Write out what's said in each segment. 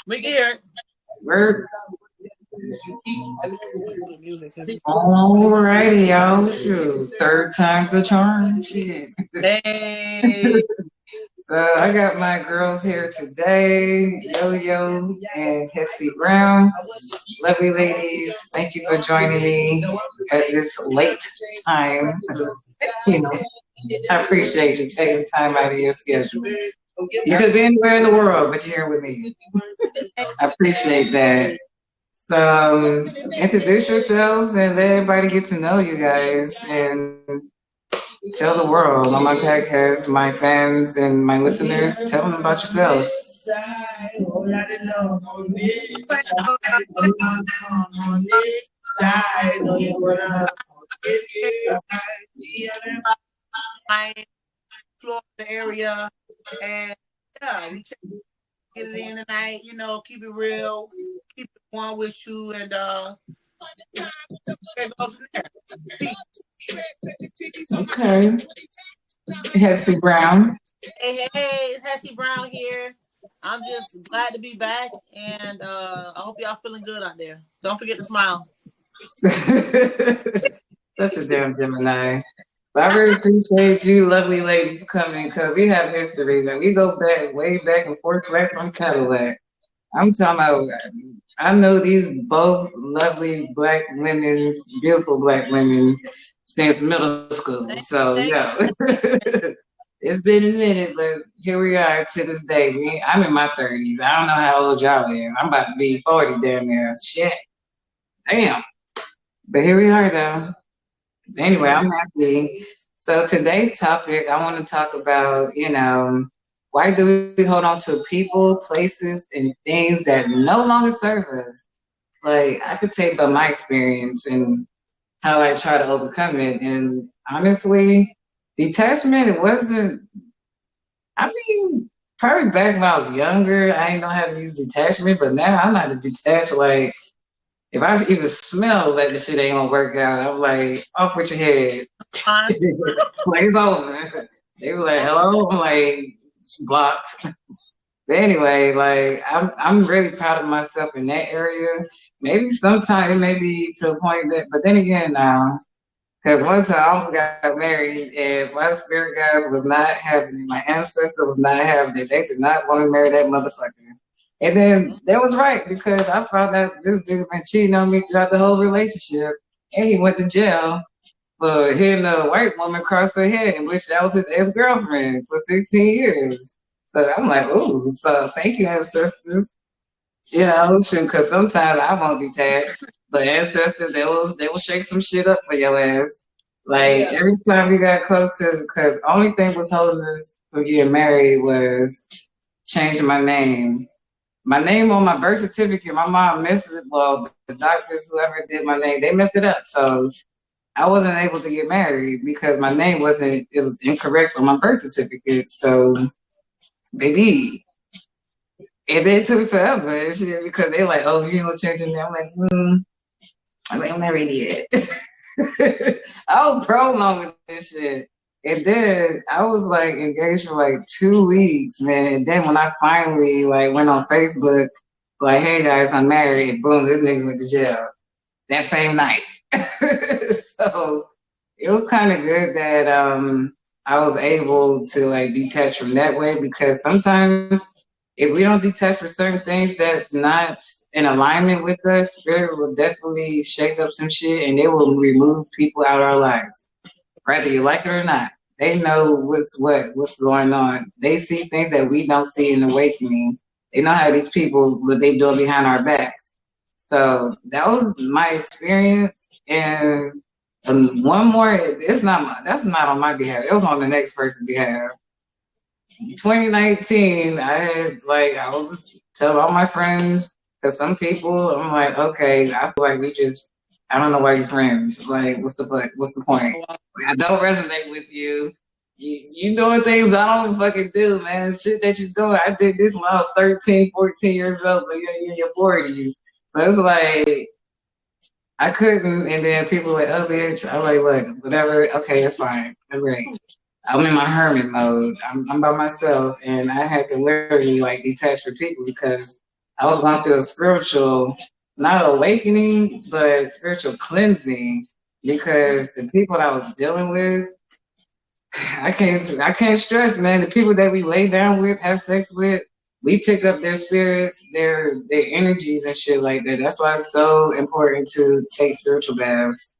We can hear it. We're alrighty, y'all. Shoot, third time's a charm. Shit. Hey. So I got my girls here today, Yo Yo and Hissy Brown. Lovely ladies, thank you for joining me at this late time. You know, I appreciate you taking time out of your schedule. You could be anywhere in the world, but you're here with me. I appreciate that. So, introduce yourselves and let everybody get to know you guys and tell the world on my podcast, my fans and my listeners, tell them about yourselves. Florida area, and yeah, we get it in tonight. Keep it real, keep it one with you, and it goes from there. Okay. Hesse Brown. Hey, Hesse Brown here. I'm just glad to be back, and I hope y'all feeling good out there. Don't forget to smile. Such a damn Gemini. But I really appreciate you, lovely ladies, coming because we have history. And we go back, way back and forth like some Cadillac. I'm talking about, I know these both lovely black women, beautiful black women, since middle school. So, yeah. It's been a minute, but here we are to this day. I'm in my 30s. I don't know how old y'all is. I'm about to be 40 damn near. Shit. Damn. But here we are, though. Anyway, I'm happy. So today's topic, I want to talk about, why do we hold on to people, places, and things that no longer serve us? Like, I could tell you about my experience and how I try to overcome it. And honestly, detachment, it wasn't, I mean, probably back when I was younger, I didn't know how to use detachment, but now I'm not a detached, like, if I even smell that the shit ain't gonna work out, I'm like, off with your head. Like, it's over. They were like, hello? I'm like, blocked. But anyway, like, I'm really proud of myself in that area. Maybe sometime it may be to a point that, but then again, now, because one time I almost got married and my spirit guides was not having it. My ancestors was not having it. They did not want to marry that motherfucker. And then that was right because I found out this dude been cheating on me throughout the whole relationship. And he went to jail for hearing a white woman cross her head, in which that was his ex-girlfriend for 16 years. So I'm like, ooh, so thank you, ancestors. Because sometimes I won't detach, but ancestors, they will shake some shit up for your ass. Like every time we got close to, because only thing was holding us from getting married was changing my name. My name on my birth certificate, my mom messed it. Well, the doctors, whoever did my name, they messed it up. So I wasn't able to get married because my name wasn't, it was incorrect on my birth certificate. So, baby, and then it took me forever and shit because they like, oh, you know, changing name. I'm like, I'm not ready yet. I was prolonging with this shit. And then I was like engaged for like 2 weeks, man. And then when I finally like went on Facebook, like, hey guys, I'm married, boom, this nigga went to jail that same night. So it was kind of good that I was able to like detach from that way because sometimes if we don't detach for certain things that's not in alignment with us, spirit will definitely shake up some shit and they will remove people out of our lives, whether you like it or not. They know what's going on. They see things that we don't see in awakening. They know how these people what they doing behind our backs. So that was my experience. And one more, that's not on my behalf. It was on the next person's behalf. 2019, I was telling all my friends, because some people, I'm like, okay, I feel like I don't know why you're friends. Like, what's the point? I don't resonate with you. You doing things I don't fucking do, man. Shit that you doing. I did this when I was 13, 14 years old, but you're in your 40s. So it's like, I couldn't, and then people were like, oh, bitch. I'm like, look, whatever. Okay, it's fine. That's great. I'm in my hermit mode. I'm by myself, and I had to literally like detach from people because I was going through a spiritual, not awakening, but spiritual cleansing because the people that I was dealing with, I can't stress, man. The people that we lay down with, have sex with, we pick up their spirits, their energies and shit like that. That's why it's so important to take spiritual baths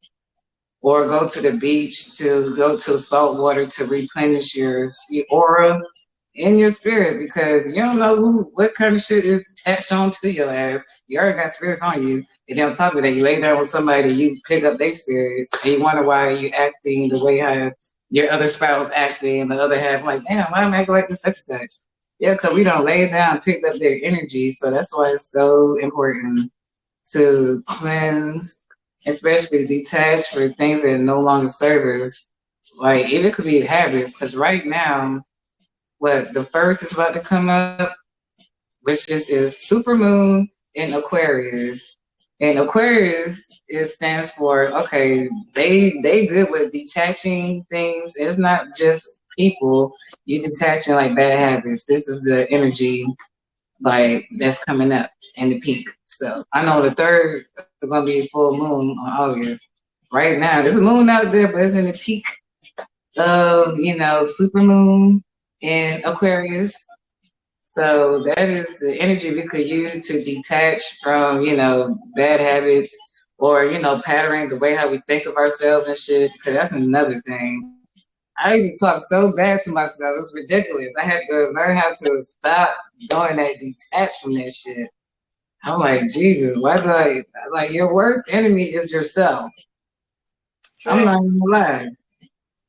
or go to the beach, to go to salt water to replenish your aura in your spirit, because you don't know what kind of shit is attached on to your ass. You already got spirits on you. And then on top of that, you lay down with somebody, you pick up their spirits, and you wonder why you acting the way how your other spouse acting, and the other half like, damn, why am I acting like this such and such? Yeah, because we don't lay down and pick up their energy. So that's why it's so important to cleanse, especially detach for things that no longer serve us. Like, even could be habits, because right now, what the first is about to come up, which is super moon in Aquarius. And Aquarius, it stands for, okay, they good with detaching things. It's not just people. You detaching like bad habits. This is the energy like that's coming up in the peak. So I know the third is gonna be full moon on August. Right now, there's a moon out there, but it's in the peak of, super moon in Aquarius. So that is the energy we could use to detach from, bad habits or, patterning the way how we think of ourselves and shit, because that's another thing. I used to talk so bad to myself. It's ridiculous. I had to learn how to stop doing that, detach from that shit. I'm like, Jesus, why do I, like, your worst enemy is yourself. I'm not even gonna lie.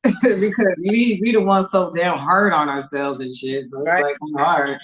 Because we the ones so damn hard on ourselves and shit. So it's like hard.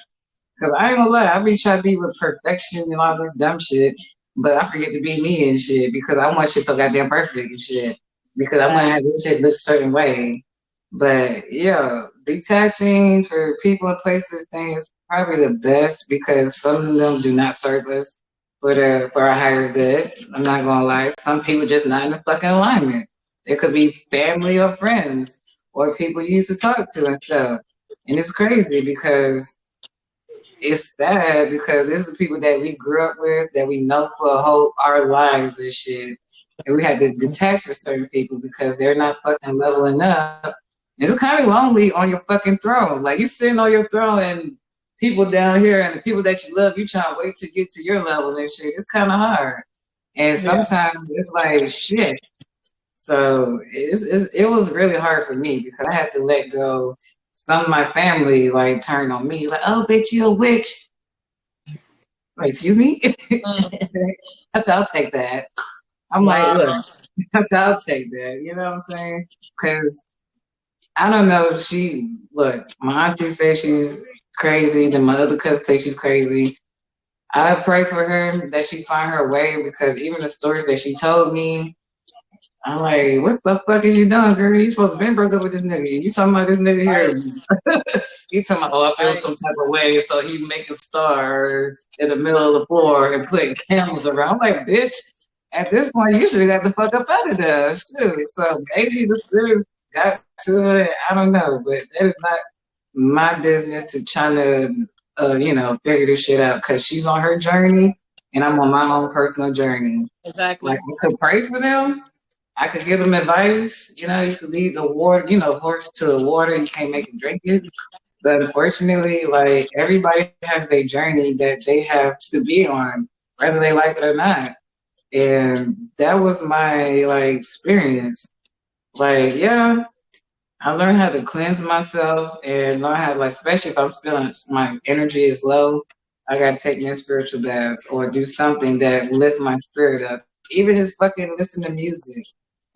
Cause I ain't gonna lie, I be trying to be with perfection and all this dumb shit, but I forget to be me and shit because I want shit so goddamn perfect and shit. Because I want to have this shit look a certain way. But yeah, detaching for people and places things is probably the best because some of them do not serve us for our higher good. I'm not gonna lie. Some people just not in the fucking alignment. It could be family or friends or people you used to talk to and stuff. And it's crazy because it's sad because this is the people that we grew up with, that we know for our lives and shit. And we had to detach from certain people because they're not fucking leveling up. It's kind of lonely on your fucking throne. Like, you sitting on your throne and people down here and the people that you love, you trying to wait to get to your level and shit. It's kind of hard. And sometimes it's like, shit. So it was really hard for me because I had to let go. Some of my family like turned on me, like, "Oh, bitch, you a witch." Like, excuse me? That's how I'll take that. I'm like, look, that's how I'll take that. You know what I'm saying? Because I don't know. My auntie says she's crazy. Then my other cousin says she's crazy. I pray for her that she find her way because even the stories that she told me, I'm like, what the fuck is you doing, girl? You supposed to be broke up with this nigga. You talking about this nigga here? You talking about, I feel some type of way, so he making stars in the middle of the floor and putting candles around. I'm like, bitch, at this point, you should have got the fuck up out of there. Shoot. So maybe the spirit got to it. I don't know, but that is not my business to try to, figure this shit out because she's on her journey and I'm on my own personal journey. Exactly. Like, I could pray for them. I could give them advice. You could lead the water, horse to the water. You can't make them drink it. But unfortunately, like, everybody has their journey that they have to be on, whether they like it or not. And that was my, experience. Like, yeah, I learned how to cleanse myself and learn how to, especially if I'm feeling my energy is low, I got to take my spiritual baths or do something that lift my spirit up. Even just fucking listen to music.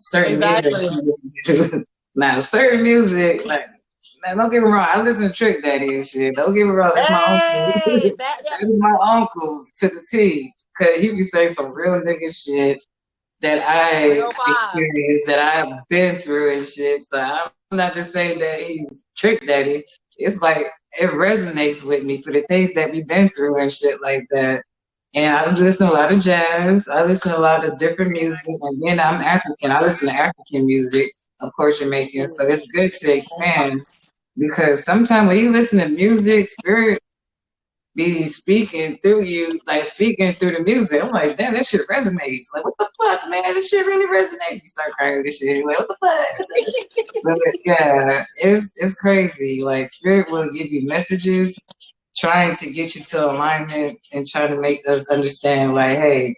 Certain music. Now, certain music, man, don't get me wrong. I listen to Trick Daddy and shit. Don't get me wrong. That's my uncle. That's my uncle to the T. Because he be saying some real nigga shit that I experienced, that I've been through and shit. So I'm not just saying that he's Trick Daddy. It's like it resonates with me for the things that we've been through and shit like that. And I listen to a lot of jazz. I listen to a lot of different music. Again, I'm African. I listen to African music, of course, Jamaican. So it's good to expand because sometimes when you listen to music, spirit be speaking through you, like speaking through the music. I'm like, damn, that shit resonates. Like, what the fuck, man? This shit really resonates. You start crying with this shit. Like, what the fuck? But yeah, it's crazy. Like, spirit will give you messages trying to get you to alignment and trying to make us understand, like, hey,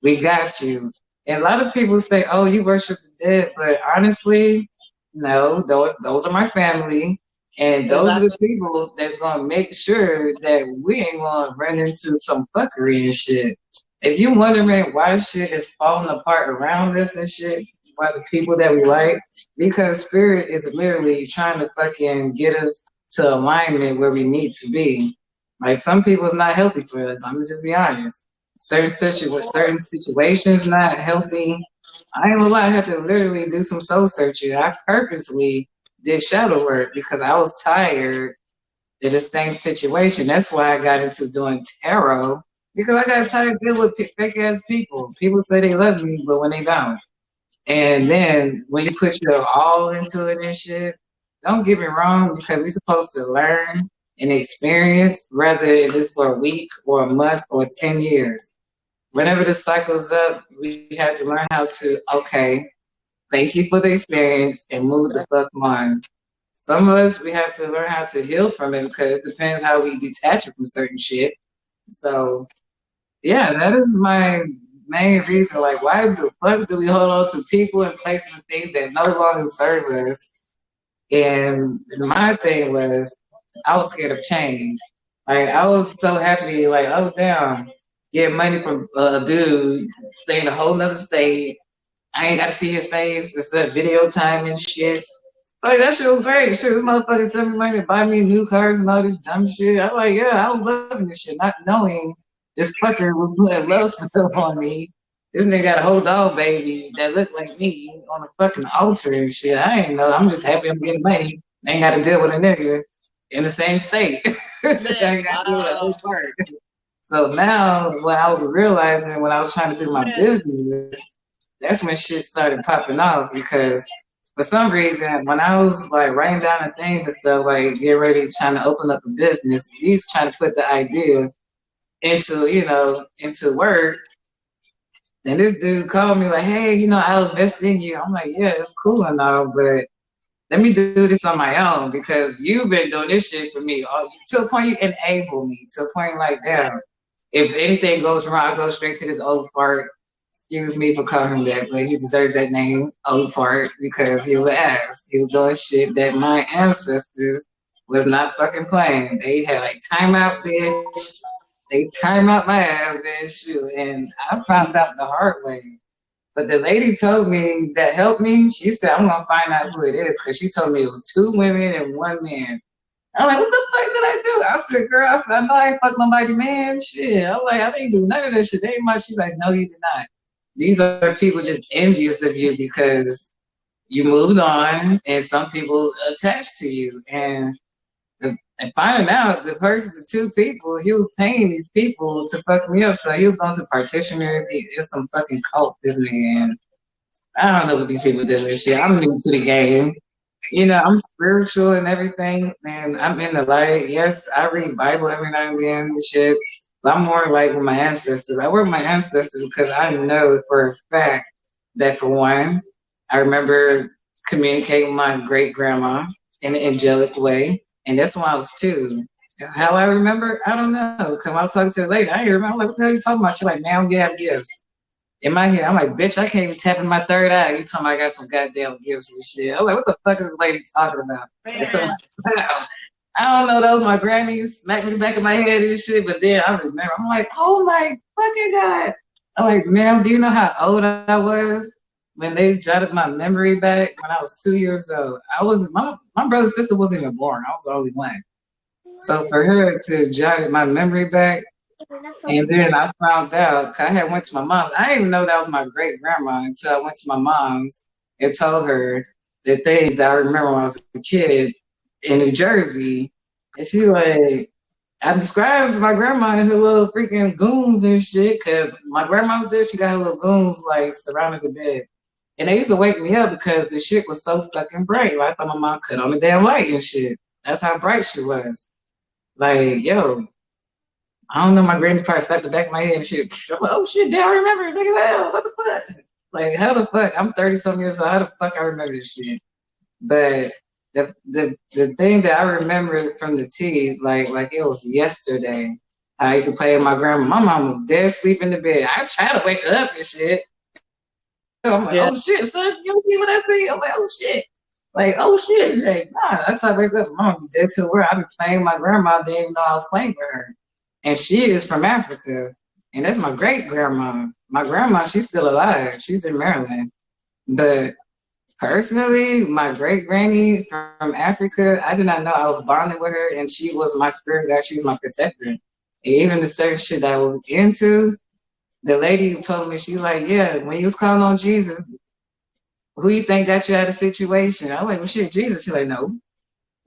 we got you. And a lot of people say, oh, you worship the dead, but honestly, no, those are my family. And those are the Exactly. people that's gonna make sure that we ain't gonna run into some fuckery and shit. If you wondering why shit is falling apart around us and shit, why the people that we like, because spirit is literally trying to fucking get us to alignment where we need to be. Like some people it's not healthy for us. I'm gonna just be honest. Certain situations not healthy. I ain't gonna lie, I had to literally do some soul searching. I purposely did shadow work because I was tired of the same situation. That's why I got into doing tarot because I got tired of dealing with fake ass people. People say they love me, but when they don't. And then when you put your all into it and shit, don't get me wrong, because we're supposed to learn and experience, whether if it's for a week or a month or 10 years. Whenever the cycle's up, we have to learn how to, okay, thank you for the experience and move the fuck on. Some of us, we have to learn how to heal from it because it depends how we detach it from certain shit. So yeah, that is my main reason. Like, why the fuck do we hold on to people and places and things that no longer serve us? And my thing was, I was scared of change. Like, I was so happy, like, oh, damn, get money from a dude, stay in a whole nother state. I ain't got to see his face. It's that video time and shit. Like, that shit was great. Shit, this motherfucker sent me money to buy me new cars and all this dumb shit. I'm like, yeah, I was loving this shit, not knowing this fucker was putting love spell on me. This nigga got a whole dog baby that looked like me on a fucking altar and shit. I ain't know. I'm just happy I'm getting money. I ain't got to deal with a nigga in the same state. I Man, ain't got to deal with a whole wow. part. So now, when I was realizing when I was trying to do my Man, business, that's when shit started popping off because for some reason, when I was like writing down the things and stuff, like getting ready trying to open up a business, he's trying to put the idea into, into work. And this dude called me like, hey, I'll invest in you. I'm like, yeah, it's cool and all, but let me do this on my own because you've been doing this shit for me. To a point you enable me, to a point like, damn, if anything goes wrong, I go straight to this old fart. Excuse me for calling him that, but he deserved that name, old fart, because he was an ass. He was doing shit that my ancestors was not fucking playing. They had like timeout, bitch. They time out my ass, bitch. Shoot. And I found out the hard way. But the lady told me that helped me. She said, I'm going to find out who it is because she told me it was 2 women and 1 man. I'm like, what the fuck did I do? I said, girl, I know I ain't fuck nobody, man. Shit. I'm like, I didn't do none of that shit. They ain't my. She's like, no, you did not. These are people just envious of you because you moved on and some people attached to you. And finding out the 2 people, he was paying these people to fuck me up. So he was going to partitioners. It's some fucking cult, this nigga. And I don't know what these people do and shit. I'm new to the game. I'm spiritual and everything, and I'm in the light. Yes, I read Bible every now and then and shit. But I'm more like with my ancestors. I work with my ancestors because I know for a fact that for one, I remember communicating with my great grandma in an angelic way. And that's when I was 2. How I remember, I don't know. Because when I was talking to the lady, I didn't remember. I'm like, what the hell are you talking about? She's like, man, we have gifts. In my head, I'm like, bitch, I can't even tap in my third eye. You talking about I got some goddamn gifts and shit. I'm like, what the fuck is this lady talking about? And so man. I don't know, that was my granny smacked me in the back of my head and shit, but then I remember, I'm like, oh my fucking God. I'm like, ma'am, do you know how old I was when they jotted my memory back when I was 2 years old? My brother and sister wasn't even born. I was the only one. So for her to jot my memory back, and then I found out, 'cause I had went to my mom's. I didn't even know that was my great grandma until I went to my mom's and told her the things I remember when I was a kid in New Jersey. And she like, I described my grandma and her little freaking goons and shit, because my grandma was there. She got her little goons like surrounding the bed. And they used to wake me up because the shit was so fucking bright. Like, I thought my mom cut on the damn light and shit. That's how bright she was. Like, yo, I don't know, my granny probably slapped the back of my head and shit. I'm like, oh shit, damn, I remember. Look at that. What the fuck? Like, how the fuck? I'm 30 something years old. How the fuck I remember this shit? But the thing that I remember from the tea, like it was yesterday. I used to play with my grandma. My mom was dead asleep in the bed. I was trying to wake her up and shit. I'm like, oh shit, son, you see what I see? I'm like, oh shit. Like, oh shit. Like, nah, that's how I wake up. Mom be dead to where I be playing with my grandma, didn't even know I was playing with her. And she is from Africa. And that's my great grandma. My grandma, she's still alive. She's in Maryland. But personally, my great granny from Africa, I did not know I was bonding with her, and she was my spirit guide. She was my protector. And even the certain shit that I was into, the lady told me, she like, yeah, when you was calling on Jesus, who you think got you out of the situation? I'm like, well, shit, Jesus. She's like, no,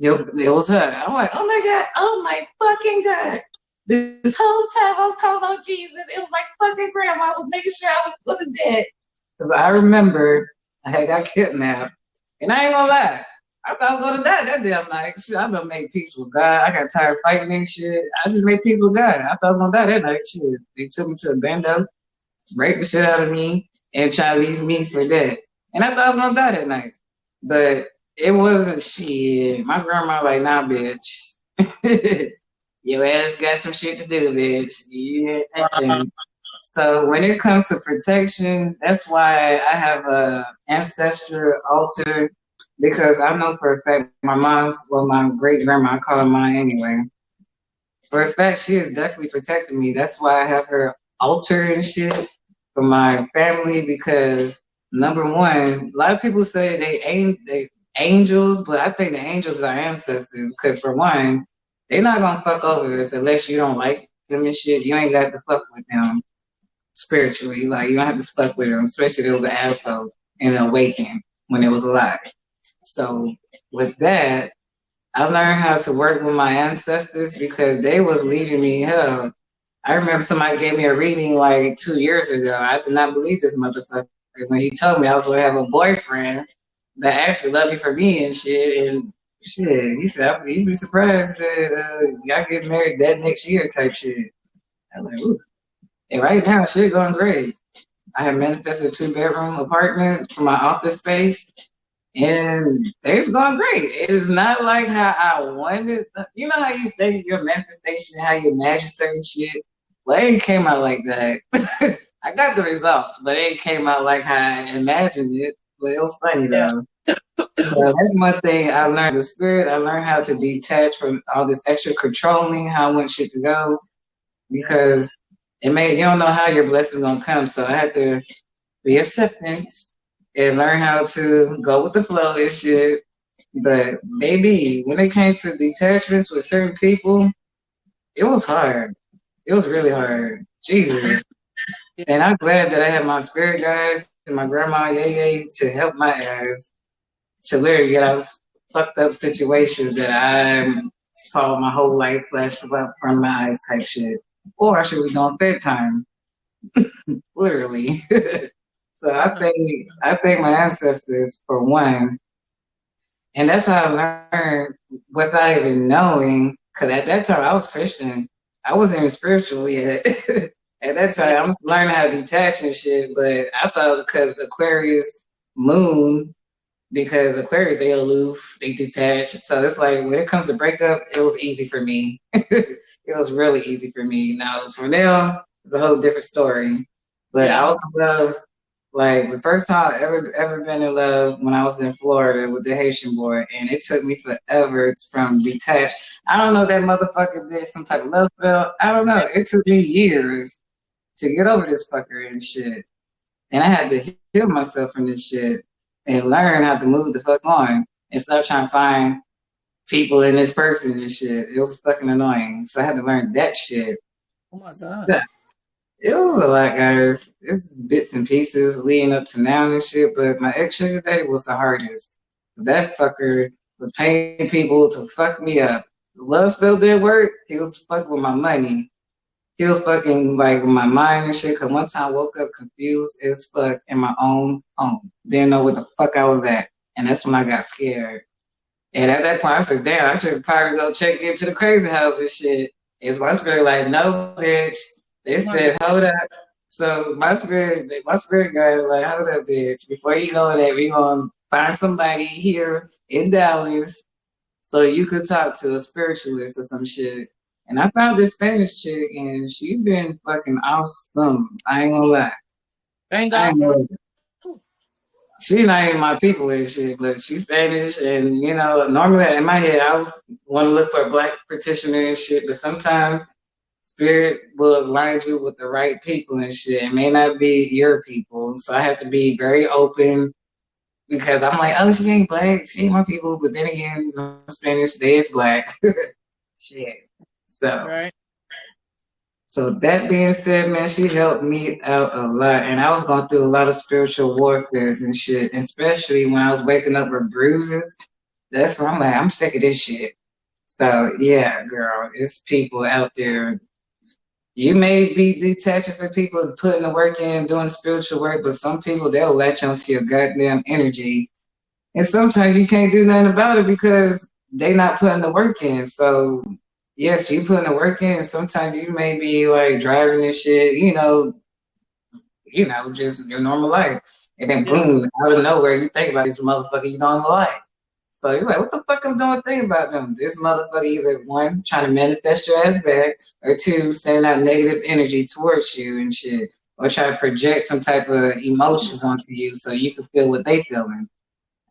it was her. I'm like, oh my God, oh my fucking God. This whole time I was calling on Jesus, it was my fucking grandma. I was making sure I wasn't dead. Because I remember I had got kidnapped. And I ain't gonna lie, I thought I was gonna die that damn night. Shit, I done made peace with God. I got tired of fighting and shit. I just made peace with God. I thought I was gonna die that night. Shit. They took me to a bando, raped the shit out of me, and tried to leave me for dead. And I thought I was gonna die that night. But it wasn't shit. My grandma like, nah, bitch. Your ass got some shit to do, bitch. Yeah. So when it comes to protection, that's why I have a ancestor altar, because I know for a fact my great grandma, I call her mine anyway. For a fact, she is definitely protecting me. That's why I have her altar and shit for my family, because number one, a lot of people say they angels, but I think the angels are ancestors, because for one, they're not gonna fuck over us unless you don't like them and shit. You ain't got to fuck with them spiritually. Like, you don't have to fuck with them, especially if it was an asshole and awakened when it was alive. So with that, I learned how to work with my ancestors because they was leading me hell. I remember somebody gave me a reading like 2 years ago. I did not believe this motherfucker when he told me I was gonna have a boyfriend that actually loved me for me and shit. And shit, he said, you'd be surprised that y'all get married that next year type shit. I'm like, ooh. And right now, shit going great. I have manifested a 2-bedroom apartment for my office space, and it's going great. It is not like how I wanted. You know how you think your manifestation, how you imagine certain shit? Well, it came out like that. I got the results, but it came out like how I imagined it. But it was funny though. So that's one thing I learned. The spirit, I learned how to detach from all this extra controlling, how I want shit to go, because you don't know how your blessing's gonna come. So I had to be acceptant and learn how to go with the flow and shit. But maybe when it came to detachments with certain people, it was hard. It was really hard. Jesus. And I'm glad that I had my spirit guides and my grandma Yeye to help my ass to literally get out of fucked up situations that I saw my whole life flash from my eyes type shit. Or I should be doing bedtime. Literally. So I thank my ancestors for one. And that's how I learned without even knowing, because at that time I was Christian. I wasn't even spiritual yet. At that time, I'm learning how to detach and shit, but I thought because the Aquarius moon, because Aquarius, they aloof, they detach. So it's like when it comes to breakup, it was easy for me. It was really easy for me. Now, for them, it's a whole different story. But I also love, like, the first time I ever been in love when I was in Florida with the Haitian boy, and it took me forever from detached. I don't know, that motherfucker did some type of love spell. I don't know. It took me years to get over this fucker and shit. And I had to heal myself from this shit and learn how to move the fuck on and stop trying to find people in this person and shit. It was fucking annoying. So I had to learn that shit. Oh my God. It was a lot, guys. It's bits and pieces leading up to now and shit, but my ex-sugar daddy was the hardest. That fucker was paying people to fuck me up. The love spell did work. He was fucking with my money. He was fucking like with my mind and shit. Cause one time I woke up confused as fuck in my own home. Didn't know where the fuck I was at. And that's when I got scared. And at that point I said, damn, I should probably go check into the crazy house and shit. Is my spirit like, no, bitch. They said, hold up. So my spirit guy is like, hold up, bitch. Before you go there, we gonna find somebody here in Dallas so you could talk to a spiritualist or some shit. And I found this Spanish chick, and she been fucking awesome. I ain't gonna lie. Thank I God ain't for gonna lie. She not even my people and shit, but she's Spanish, and you know, normally in my head I was want to look for a black practitioner and shit, but sometimes spirit will align you with the right people and shit. It may not be your people, so I have to be very open because I'm like, oh, she ain't black, she ain't my people, but then again, Spanish, they is black, shit. So right. So that being said, man, she helped me out a lot. And I was going through a lot of spiritual warfares and shit, especially when I was waking up with bruises. That's when I'm like, I'm sick of this shit. So yeah, girl, it's people out there. You may be detaching from people putting the work in, doing spiritual work, but some people they'll latch onto your goddamn energy. And sometimes you can't do nothing about it because they not putting the work in. So yes, you putting the work in. Sometimes you may be like driving and shit, just your normal life. And then Yeah. boom, out of nowhere, you think about this motherfucker you don't like. So you're like, what the fuck I'm doing thinking about them? This motherfucker either one, trying to manifest your ass back, or two, sending out negative energy towards you and shit. Or try to project some type of emotions onto you so you can feel what they feeling.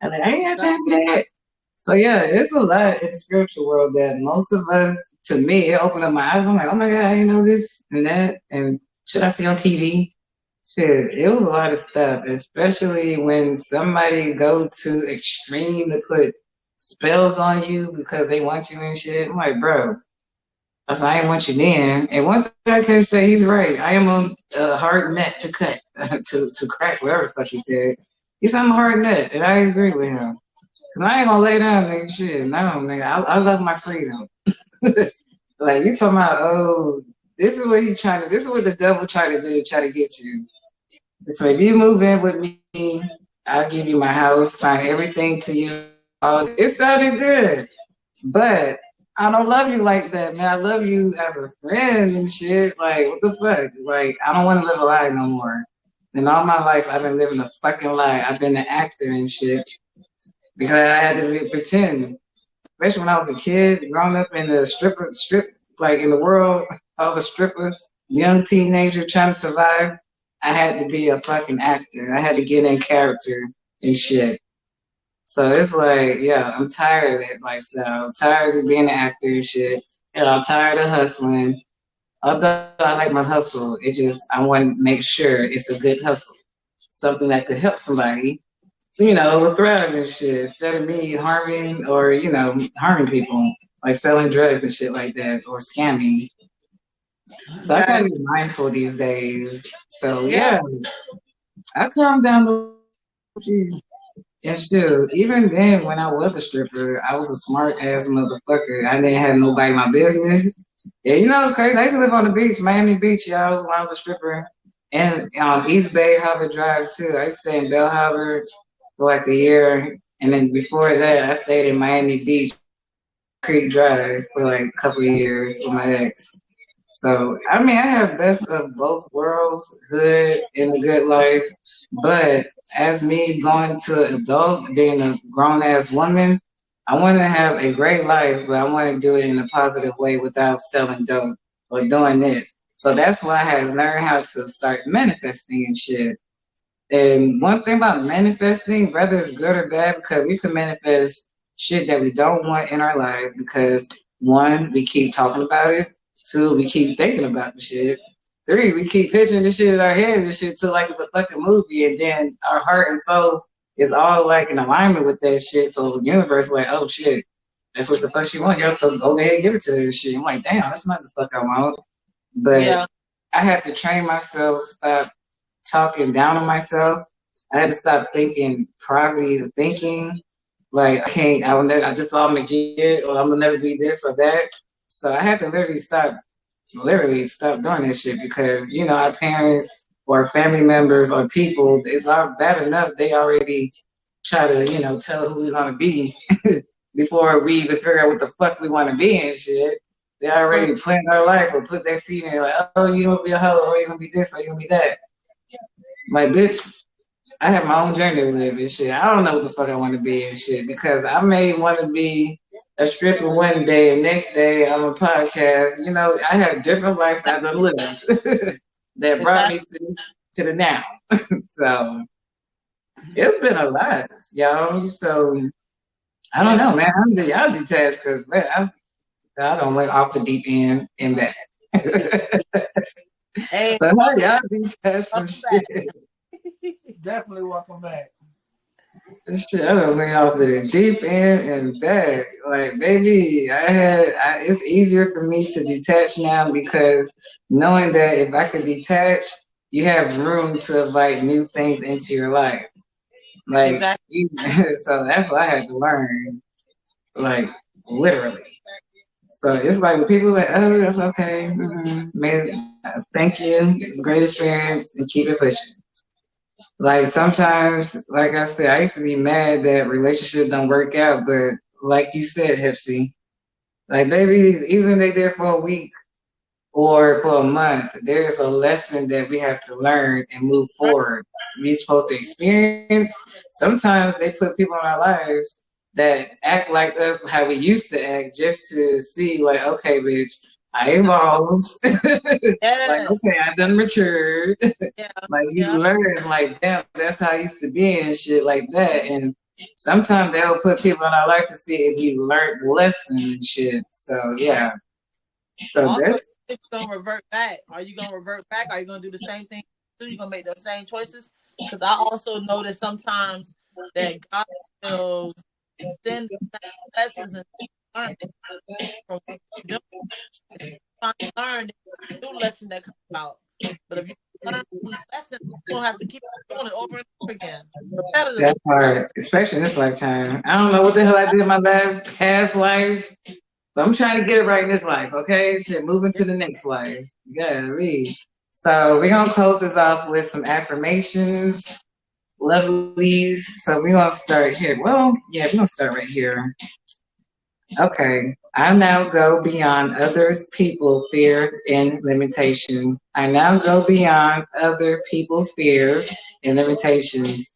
I'm like, I ain't got time for that. So yeah, it's a lot in the spiritual world that most of us, to me, it opened up my eyes. I'm like, oh my God, I didn't know this and that. And should I see on TV? Shit, it was a lot of stuff, especially when somebody go to extreme to put spells on you because they want you and shit. I'm like, bro, I said, I ain't want you then. And one thing I can say, he's right. I am on a hard net to cut, to crack, whatever the fuck he said. He said I'm a hard net, and I agree with him. Cause I ain't gonna lay down, nigga. Shit, no, nigga. I love my freedom. Like you talking about, oh, this is what he trying to. This is what the devil trying to do, try to get you. So if you move in with me, I'll give you my house, sign everything to you. It sounded good, but I don't love you like that, man. I love you as a friend and shit. Like, what the fuck? Like, I don't want to live a lie no more. And all my life, I've been living a fucking lie. I've been an actor and shit because I had to pretend. Especially when I was a kid, growing up in the like in the world, I was a stripper, young teenager trying to survive. I had to be a fucking actor. I had to get in character and shit. So it's like, yeah, I'm tired of that lifestyle. I'm tired of being an actor and shit. And I'm tired of hustling. Although I like my hustle, it just I want to make sure it's a good hustle, something that could help somebody, thrive and shit, instead of me harming or harming people, like selling drugs and shit like that or scamming. So I try to Right. be mindful these days. So Yeah. yeah, I calm down the and still, even then, when I was a stripper, I was a smart ass motherfucker. I didn't have nobody in my business. Yeah, it's crazy. I used to live on the beach, Miami Beach, y'all, when I was a stripper. And East Bay Harbor Drive, too. I used to stay in Bell Harbor for like a year. And then before that, I stayed in Miami Beach, Creek Drive, for like a couple of years with my ex. So, I mean, I have best of both worlds, hood and the good life. But as me going to adult, being a grown ass woman, I want to have a great life, but I want to do it in a positive way without selling dope or doing this. So that's why I had to learn how to start manifesting and shit. And one thing about manifesting, whether it's good or bad, because we can manifest shit that we don't want in our life because one, we keep talking about it. Two, we keep thinking about the shit. Three, we keep picturing the shit in our head and shit till like it's a fucking movie, and then our heart and soul is all like in alignment with that shit. So the universe like, oh shit, that's what the fuck she want, yo. So go ahead and give it to her and shit. I'm like, damn, that's not the fuck I want. But Yeah. I had to train myself, stop talking down on myself. I had to stop thinking poverty thinking. Like I will never, I just all I'm gonna get, or I'm gonna never be this or that. So I had to literally stop doing this shit because our parents or family members or people, it's not bad enough they already try to tell who we're gonna be before we even figure out what the fuck we want to be and shit. They already planned our life or put that seed in like, oh, you gonna be a hoe, or you gonna be this, or you gonna be that. Like, bitch, I have my own journey to live and shit. I don't know what the fuck I want to be and shit because I may want to be a stripper one day and next day I'm a podcast. You know, I have different lifestyles I've lived that brought me to the now. So it's been a lot, y'all. So I don't know, man. Y'all detached because man, I don't went off the deep end in that. Hey, so how y'all detached from shit? Definitely welcome back. Shit, I done went off to the deep end and back. Like, baby, it's easier for me to detach now because knowing that if I could detach, you have room to invite new things into your life. Like, exactly. So that's what I had to learn, like, literally. So it's like when people like, oh, that's okay. Mm-hmm. Man, thank you. It's a great experience and keep it pushing. Like sometimes, like I said, I used to be mad that relationships don't work out, but like you said, Hipsy, like baby, even if they there for a week or for a month, there's a lesson that we have to learn and move forward. We're supposed to experience. Sometimes they put people in our lives that act like us how we used to act just to see, like, okay, bitch, I evolved. Yes. Like, okay, I done matured. Yeah. Like, you learn, like, damn, that's how I used to be and shit like that. And sometimes they'll put people in our life to see if you learned the lesson and shit. So, yeah. So also, that's... if you're going to revert back, are you going to revert back? Are you going to do the same thing? Are you going to make the same choices? Because I also notice sometimes that God will send lessons and learn from what you're doing. If you learn the new lesson that comes out. But if you learn from the lesson, you don't have to keep doing it over and over again. That's hard, especially in this lifetime. I don't know what the hell I did in my past life, but I'm trying to get it right in this life, okay? Shit, moving to the next life. Yeah, read. So we're gonna close this off with some affirmations, lovelies. So we're gonna start here. Well, yeah, we're gonna start right here. Okay. I now go beyond others, people, fear, and limitation. I now go beyond other people's fears and limitations.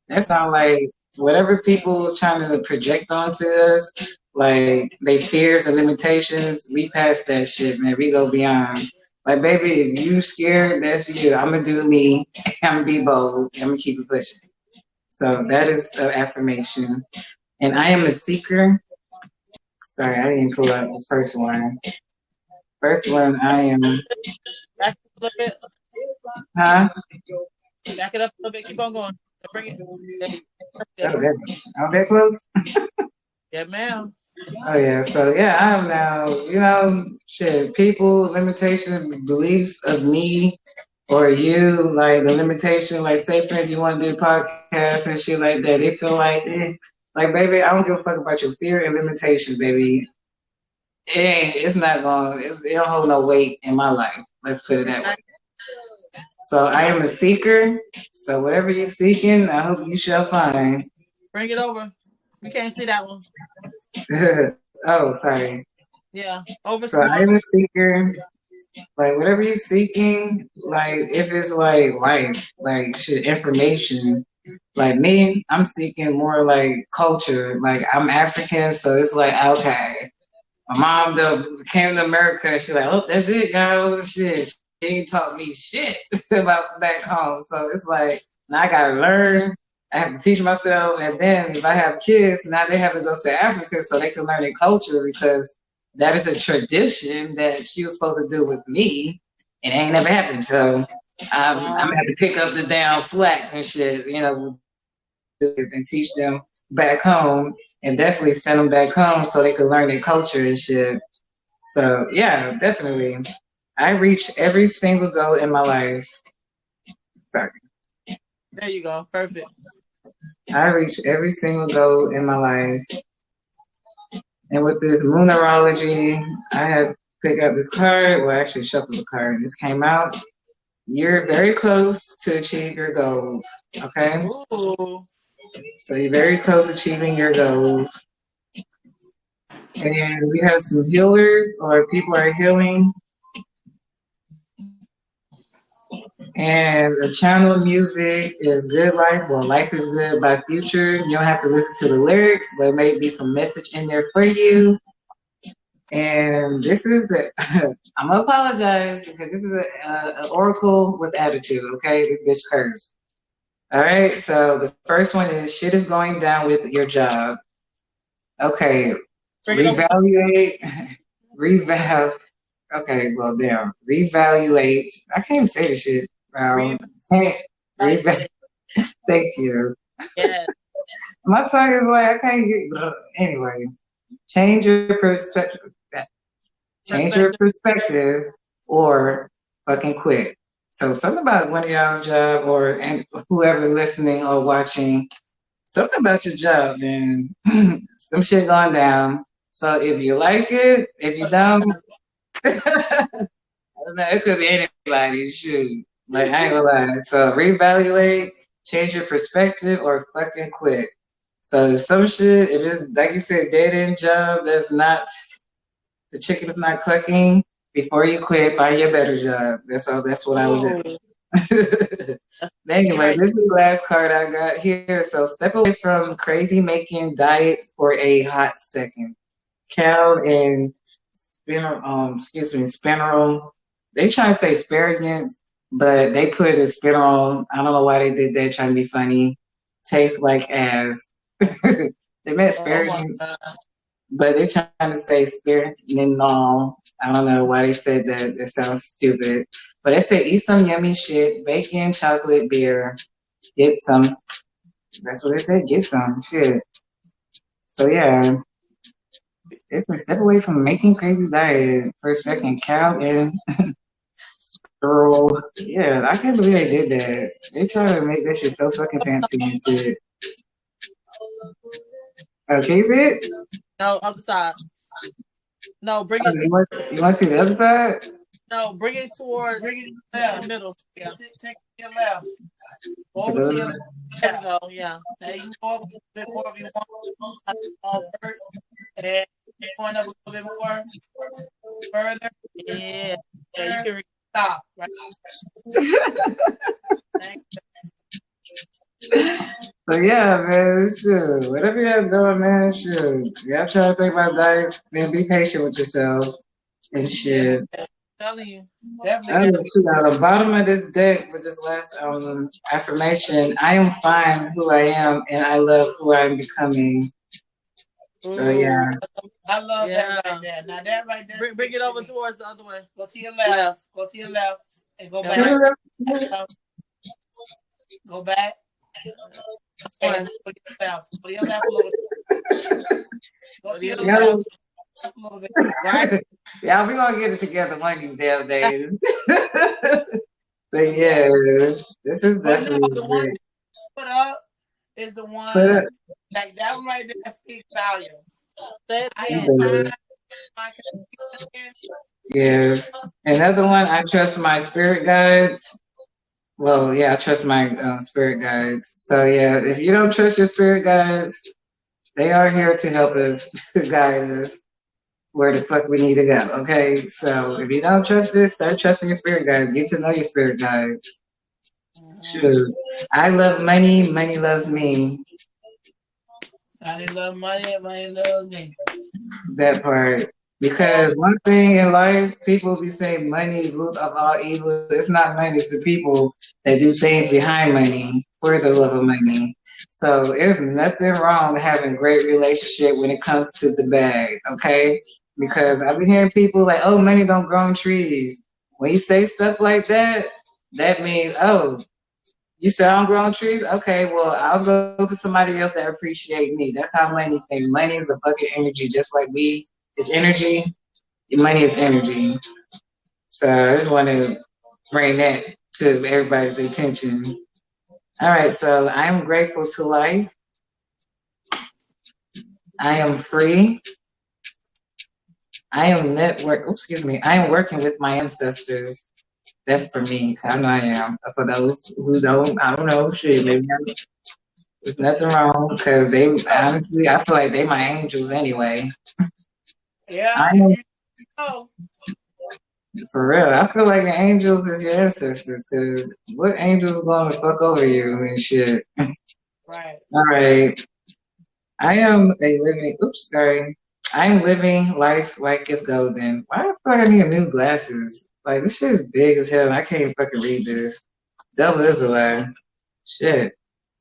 That sounds like whatever people is trying to project onto us, like they fears and limitations, we pass that shit, man. We go beyond. Like, baby, if you scared, that's you. I'm gonna do me. I'm gonna be bold. I'm gonna keep it pushing. So that is an affirmation. And I am a seeker. Sorry, I didn't pull out this first one. First one, I am. Back it up a little bit. Huh? Back it up a little bit. Keep on going. Bring it. Oh, that close? Yeah, ma'am. Oh yeah, so yeah, I am now, shit, people, limitations, beliefs of me or you, like the limitation, like say for instance you want to do podcasts and shit like that, they feel like, like baby, I don't give a fuck about your fear and limitations, baby. It's not going, it don't hold no weight in my life. Let's put it that way. So I am a seeker. So whatever you're seeking, I hope you shall find. Bring it over. We can't see that one. Oh, sorry. Yeah, over. So I am a seeker. Like whatever you're seeking, like if it's like life, like shit, information. Like me, I'm seeking more like culture. Like I'm African, so it's like okay. My mom came to America. She's like, oh, that's it, guys. Shit. She ain't taught me shit about back home. So it's like, now I gotta learn. I have to teach myself. And then if I have kids, now they have to go to Africa so they can learn their culture because that is a tradition that she was supposed to do with me. And it ain't never happened. So I'm gonna have to pick up the damn slack and shit, and teach them back home and definitely send them back home so they can learn their culture and shit. So yeah, definitely. I reach every single goal in my life. Sorry. There you go. Perfect. I reach every single goal in my life. And with this Moonerology, I have picked up this card. Well, actually, shuffled the card. This came out. You're very close to achieve your goals. Okay? Ooh. So you're very close to achieving your goals. And we have some healers or people are healing. And the channel music is Good Life. Well, Life is Good by Future. You don't have to listen to the lyrics, but it may be some message in there for you. And this is the, I'm gonna apologize because this is a oracle with attitude, okay? This bitch curves. All right, so the first one is shit is going down with your job. Okay, reevaluate, reval. Okay, well, damn, reevaluate. I can't even say this shit. Reval. Thank you. Yeah. My tongue is like I can't get. Anyway, change your perspective. Change your perspective, or fucking quit. So something about one of y'all's job, or and whoever listening or watching, something about your job, man. Some shit going down. So if you like it, if you don't, I don't know, it could be anybody. Shoot, like I ain't gonna lie. So reevaluate, change your perspective, or fucking quit. So if some shit, if it's like you said, dead end job, that's not the chicken's not clucking. Before you quit, find your better job. That's all. That's what I would do. Anyway, this is the last card I got here. So step away from crazy making diet for a hot second. Cal and Spineral. They try to say asparagus, but they put a Spineral. I don't know why they did that, trying to be funny. Tastes like ass. They meant asparagus. But they're trying to say spirit and all. I don't know why they said that. It sounds stupid. But they said eat some yummy shit, bacon, chocolate, beer, get some. That's what they said. Get some shit. So yeah, it's a step away from making crazy diet for a second. Cow and squirrel. Yeah, I can't believe they did that. They try to make that shit so fucking fancy and shit. Okay, is it? No, other side. No, bring it. You want to see the other side? No, bring it towards the middle. Yeah. Take your left. Over to your left. There we go. Yeah. Now you can go up a bit more if you want. And going up a little bit more. Further. Yeah. Yeah, you can stop. Right. Thank you. So yeah, man, shoot. Whatever you're doing, man, shoot. Y'all try to think about diets, man, be patient with yourself and shit. I'm telling you. Definitely. At the bottom of this deck with this last affirmation, I am fine who I am and I love who I'm becoming. So yeah. I love that right there. Now that right there. Bring it over towards the other way. Go to your left. Go to your left and go back. Go back. And go to your left. Go to your left a little bit. Go to your left a little bit. Right? Yeah, we're gonna get it together one of these damn days. But yes, this is definitely the one put up is the one like that one right there speaks value. Yes. Another one, I trust my spirit guides. Well, yeah, I trust my spirit guides. So yeah, if you don't trust your spirit guides, they are here to help us, to guide us where the fuck we need to go. Okay, so if you don't trust this, start trusting your spirit guides. Get to know your spirit guides. Shoot, I love money. Money loves me. I love money. Money loves me. That part. Because one thing in life, people be saying money is root of all evil. It's not money, it's the people that do things behind money for the love of money. So there's nothing wrong with having a great relationship when it comes to the bag, okay? Because I've been hearing people like, oh, money don't grow on trees. When you say stuff like that, that means, oh, you said I don't grow on trees? Okay, well, I'll go to somebody else that appreciate me. That's how money thinks. Money is a bucket of energy, just like we is energy. Money is energy. So I just want to bring that to everybody's attention. All right, so I am grateful to life. I am free. I am I am working with my ancestors. That's for me. I know I am. For those who don't, I don't know. Shit, maybe there's nothing wrong because they honestly, I feel like they my angels anyway. Yeah, I if am you know. for real. I feel like the angels is your ancestors, because what angels going to fuck over you and shit? Right. All right. I am a living. Oops, sorry. I'm living life like it's golden. Why the fuck I need new glasses? Like this shit is big as hell. I can't even fucking read this. Devil is a lie. Shit.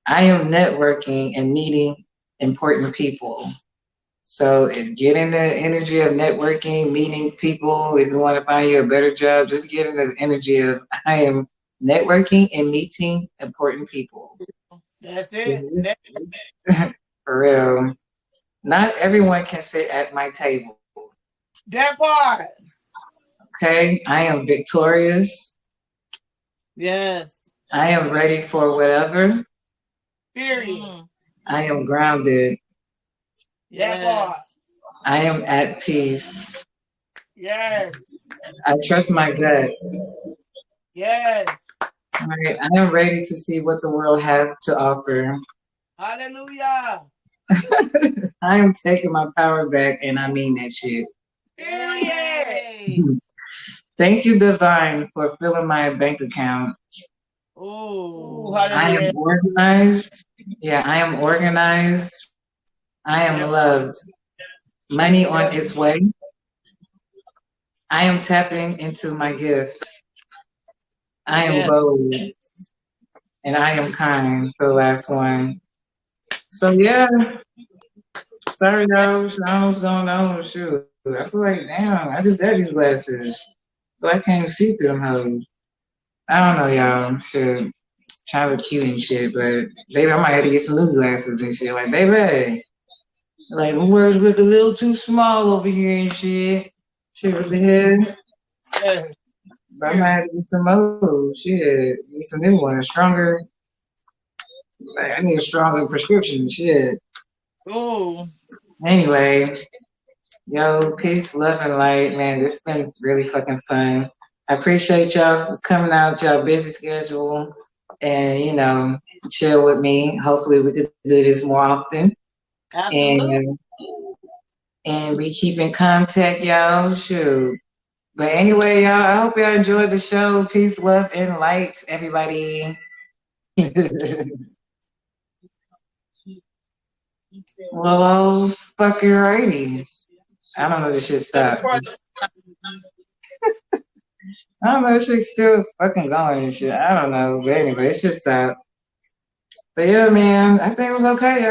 I am networking and meeting important people. So get in the energy of networking, meeting people. If you want to find you a better job, just get in the energy of I am networking and meeting important people. That's it. That, For real. Not everyone can sit at my table. that part. Okay, I am victorious. Yes. I am ready for whatever. Period. I am grounded. That part. Yes. I am at peace. Yes. I trust my gut. Yes. All right, I am ready to see what the world has to offer. Hallelujah. I am taking my power back, and I mean that shit. Period. Yay. Thank you, Divine, for filling my bank account. Ooh, Ooh. I hallelujah. am organized. Yeah, I am organized. I am Yep. loved. Money on Yes. its way. I am tapping into my gift. I am Yes. bold. And I am kind for the last one. So, yeah. Sorry, y'all. I don't know what's going on. Shoot. I feel like, damn, I just got these glasses. But I can't even see through them hoes. I don't know, y'all. Shit. Trying to look cute and shit, but baby, I might have to get some new glasses and shit. Like, baby, like, my words look a little too small over here and shit. Shit, what the hell? Yes. But I might have to get some more. Shit, get some new ones, stronger. Like, I need a stronger prescription. Shit. Ooh. Anyway, yo, peace, love, and light, man. This has been really fucking fun. I appreciate y'all coming out y'all busy schedule and chill with me. Hopefully, we could do this more often. Absolutely. And we keep in contact, y'all. Shoot. But anyway, y'all, I hope y'all enjoyed the show. Peace, love, and light, everybody. Well, fucking righty. I don't know if this shit stopped. I don't know, this shit's still fucking going and shit. I don't know. But anyway, it should stop. But yeah, man, I think it was okay, y'all.